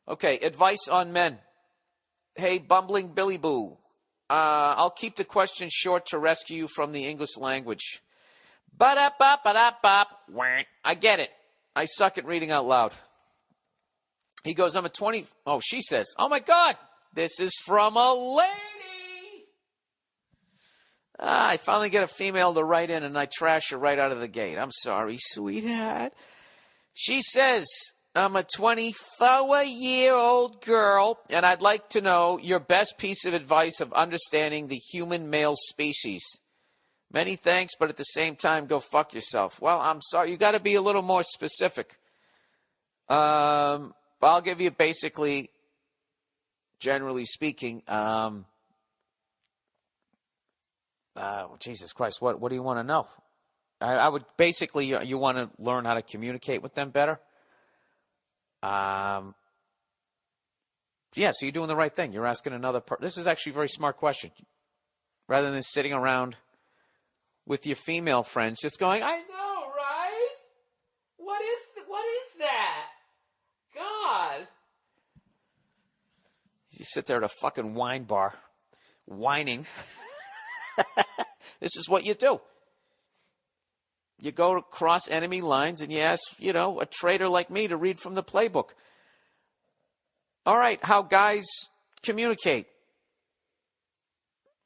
Okay, advice on men. Hey, bumbling Billy Boo. I'll keep the question short to rescue you from the English language. Ba-da-bop-ba-da-bop. I get it. I suck at reading out loud. He goes, I'm a 20... Oh, she says, oh, my God, this is from a lady. I finally get a female to write in, and I trash her right out of the gate. I'm sorry, sweetheart. She says, I'm a 24-year-old girl, and I'd like to know your best piece of advice of understanding the human male species. Many thanks, but at the same time, go fuck yourself. Well, I'm sorry. You got to be a little more specific. I'll give you basically, generally speaking, Jesus Christ, what do you want to know? I would basically, you want to learn how to communicate with them better. Yeah, so you're doing the right thing. You're asking another person. This is actually a very smart question. Rather than sitting around with your female friends just going, I know, right? What is that? God. You sit there at a fucking wine bar, whining. This is what you do. You go across enemy lines and you ask, a traitor like me to read from the playbook. All right, how guys communicate.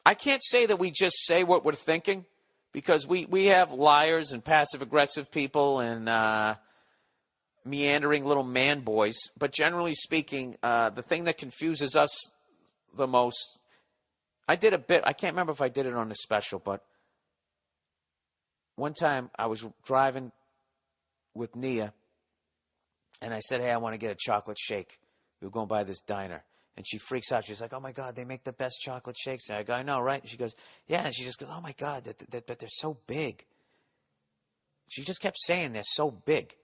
I can't say that we just say what we're thinking, because we have liars and passive-aggressive people and meandering little man boys. But generally speaking, the thing that confuses us the most, I did a bit, I can't remember if I did it on the special, but one time I was driving with Nia, and I said, hey, I want to get a chocolate shake. We were going by this diner. And she freaks out. She's like, oh, my God, they make the best chocolate shakes. And I go, I know, right? And she goes, yeah. And she just goes, oh, my God, that they're so big. She just kept saying they're so big.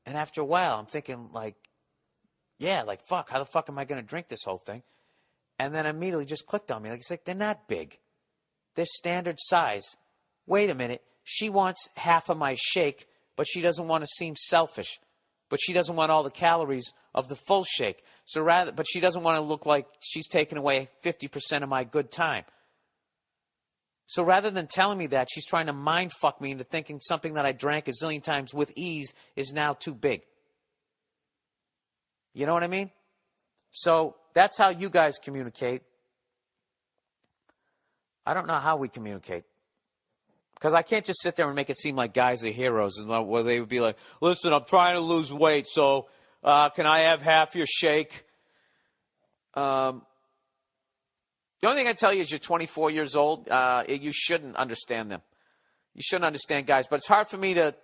And after a while, I'm thinking, fuck, how the fuck am I going to drink this whole thing? And then immediately just clicked on me. It's like, they're not big. They're standard size. Wait a minute. She wants half of my shake, but she doesn't want to seem selfish. But she doesn't want all the calories of the full shake. But she doesn't want to look like she's taking away 50% of my good time. So rather than telling me that, she's trying to mind fuck me into thinking something that I drank a zillion times with ease is now too big. You know what I mean? So that's how you guys communicate. I don't know how we communicate. Because I can't just sit there and make it seem like guys are heroes, and where they would be like, listen, I'm trying to lose weight, so can I have half your shake? The only thing I tell you is you're 24 years old. You shouldn't understand them. You shouldn't understand guys. But it's hard for me to...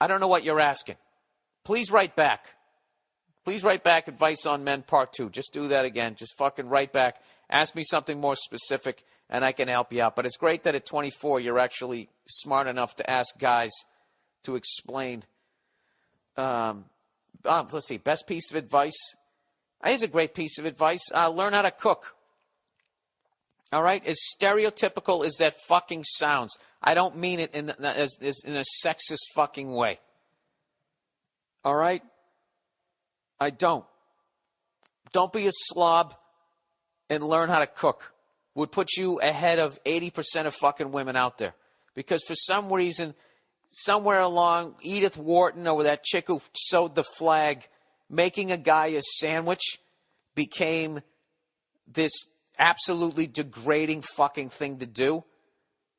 I don't know what you're asking. Please write back. Please write back, Advice on Men Part 2. Just do that again. Just fucking write back. Ask me something more specific, and I can help you out. But it's great that at 24, you're actually smart enough to ask guys to explain. Let's see. Best piece of advice. Here's a great piece of advice. Learn how to cook. All right? As stereotypical as that fucking sounds, I don't mean it in a sexist fucking way. All right? I don't. Don't be a slob and learn how to cook. Would put you ahead of 80% of fucking women out there. Because for some reason, somewhere along, Edith Wharton or that chick who sewed the flag, making a guy a sandwich became this absolutely degrading fucking thing to do.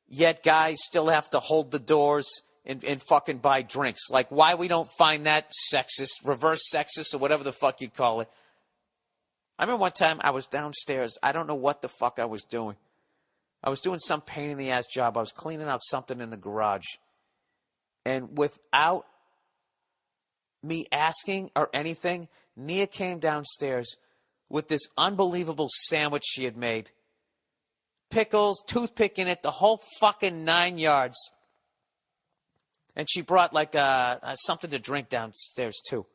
Yet guys still have to hold the doors and fucking buy drinks. Like, why we don't find that sexist, reverse sexist, or whatever the fuck you'd call it. I remember one time I was downstairs. I don't know what the fuck I was doing. I was doing some pain-in-the-ass job. I was cleaning out something in the garage. And without me asking or anything, Nia came downstairs with this unbelievable sandwich she had made. Pickles, toothpick in it, the whole fucking 9 yards. And she brought like something to drink downstairs too.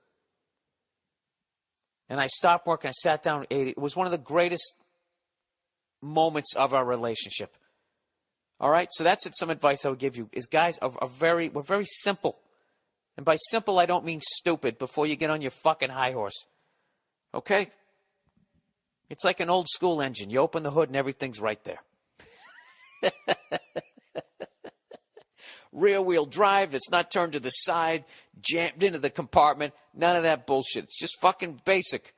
And I stopped work and I sat down and ate it. It was one of the greatest moments of our relationship. All right? So that's some advice I would give you. Is guys we're very simple. And by simple, I don't mean stupid before you get on your fucking high horse. Okay? It's like an old school engine. You open the hood and everything's right there. Rear wheel drive. It's not turned to the side, jammed into the compartment. None of that bullshit. It's just fucking basic.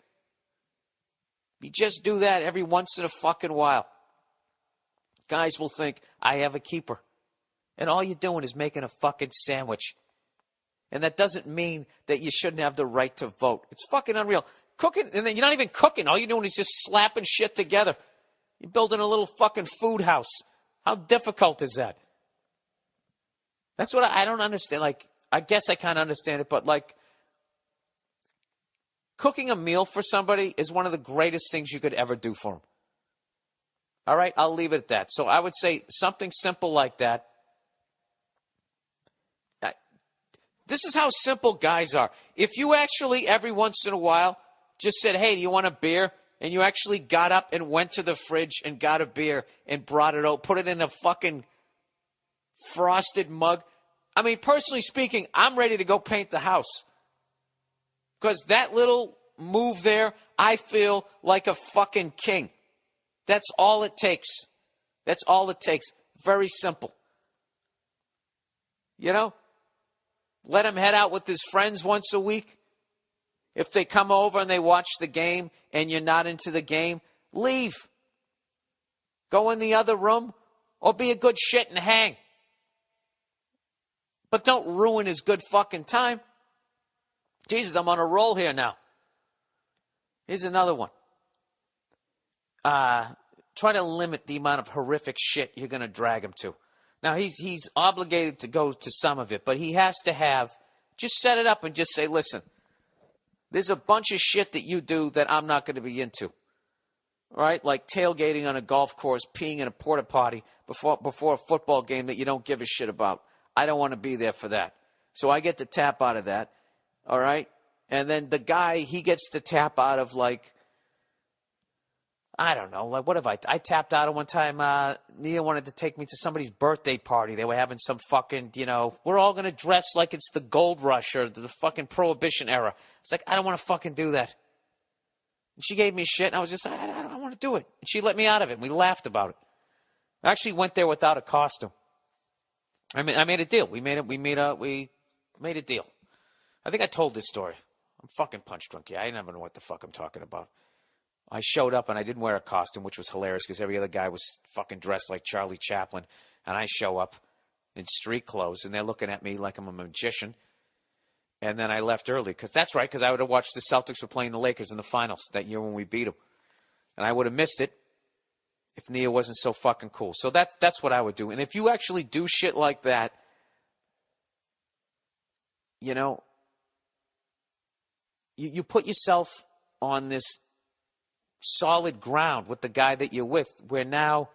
You just do that every once in a fucking while. Guys will think, I have a keeper. And all you're doing is making a fucking sandwich. And that doesn't mean that you shouldn't have the right to vote. It's fucking unreal. Cooking, and then you're not even cooking. All you're doing is just slapping shit together. You're building a little fucking food house. How difficult is that? That's what I don't understand. Like, I guess I kind of understand it, but like, cooking a meal for somebody is one of the greatest things you could ever do for them. All right, I'll leave it at that. So I would say something simple like that. This is how simple guys are. If you actually, every once in a while, just said, hey, do you want a beer? And you actually got up and went to the fridge and got a beer and brought it out, put it in a fucking frosted mug. I mean, personally speaking, I'm ready to go paint the house. Because that little move there, I feel like a fucking king. That's all it takes. That's all it takes. Very simple. You know? Let him head out with his friends once a week. If they come over and they watch the game and you're not into the game, leave. Go in the other room or be a good shit and hang. But don't ruin his good fucking time. Jesus, I'm on a roll here now. Here's another one. Try to limit the amount of horrific shit you're going to drag him to. Now, he's obligated to go to some of it, but he has to have, just set it up and just say, listen, there's a bunch of shit that you do that I'm not going to be into. Right? Like tailgating on a golf course, peeing in a porta potty before a football game that you don't give a shit about. I don't want to be there for that. So I get to tap out of that. All right? And then the guy, he gets to tap out of like, I don't know, like what have I tapped out of one time. Nia wanted to take me to somebody's birthday party. They were having some fucking, we're all going to dress like it's the gold rush or the fucking prohibition era. It's like, I don't want to fucking do that. And she gave me shit, and I was just like, I don't want to do it. And she let me out of it, and we laughed about it. I actually went there without a costume. I made a deal. We made a deal. I think I told this story. I'm fucking punch drunk. Yeah, I never know what the fuck I'm talking about. I showed up and I didn't wear a costume, which was hilarious because every other guy was fucking dressed like Charlie Chaplin. And I show up in street clothes and they're looking at me like I'm a magician. And then I left early because that's right, because I would have watched the Celtics were playing the Lakers in the finals that year when we beat them. And I would have missed it if Nia wasn't so fucking cool. So that's what I would do. And if you actually do shit like that, you put yourself on this solid ground with the guy that you're with, where now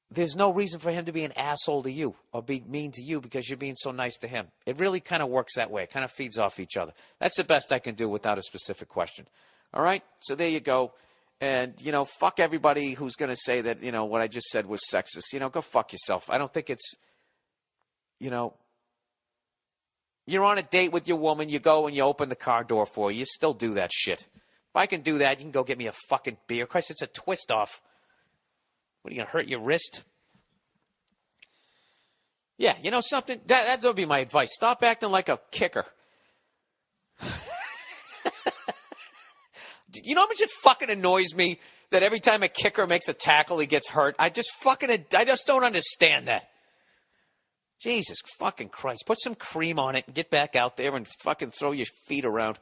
there's no reason for him to be an asshole to you or be mean to you because you're being so nice to him. It really kind of works that way. It kind of feeds off each other. That's the best I can do without a specific question. All right? So there you go. And, fuck everybody who's going to say that, what I just said was sexist. Go fuck yourself. I don't think it's, you're on a date with your woman. You go and you open the car door for her. You still do that shit. If I can do that, you can go get me a fucking beer. Christ, it's a twist off. What, are you going to hurt your wrist? Yeah, something? That would be my advice. Stop acting like a kicker. How much it fucking annoys me that every time a kicker makes a tackle, he gets hurt? I just don't understand that. Jesus fucking Christ. Put some cream on it and get back out there and fucking throw your feet around.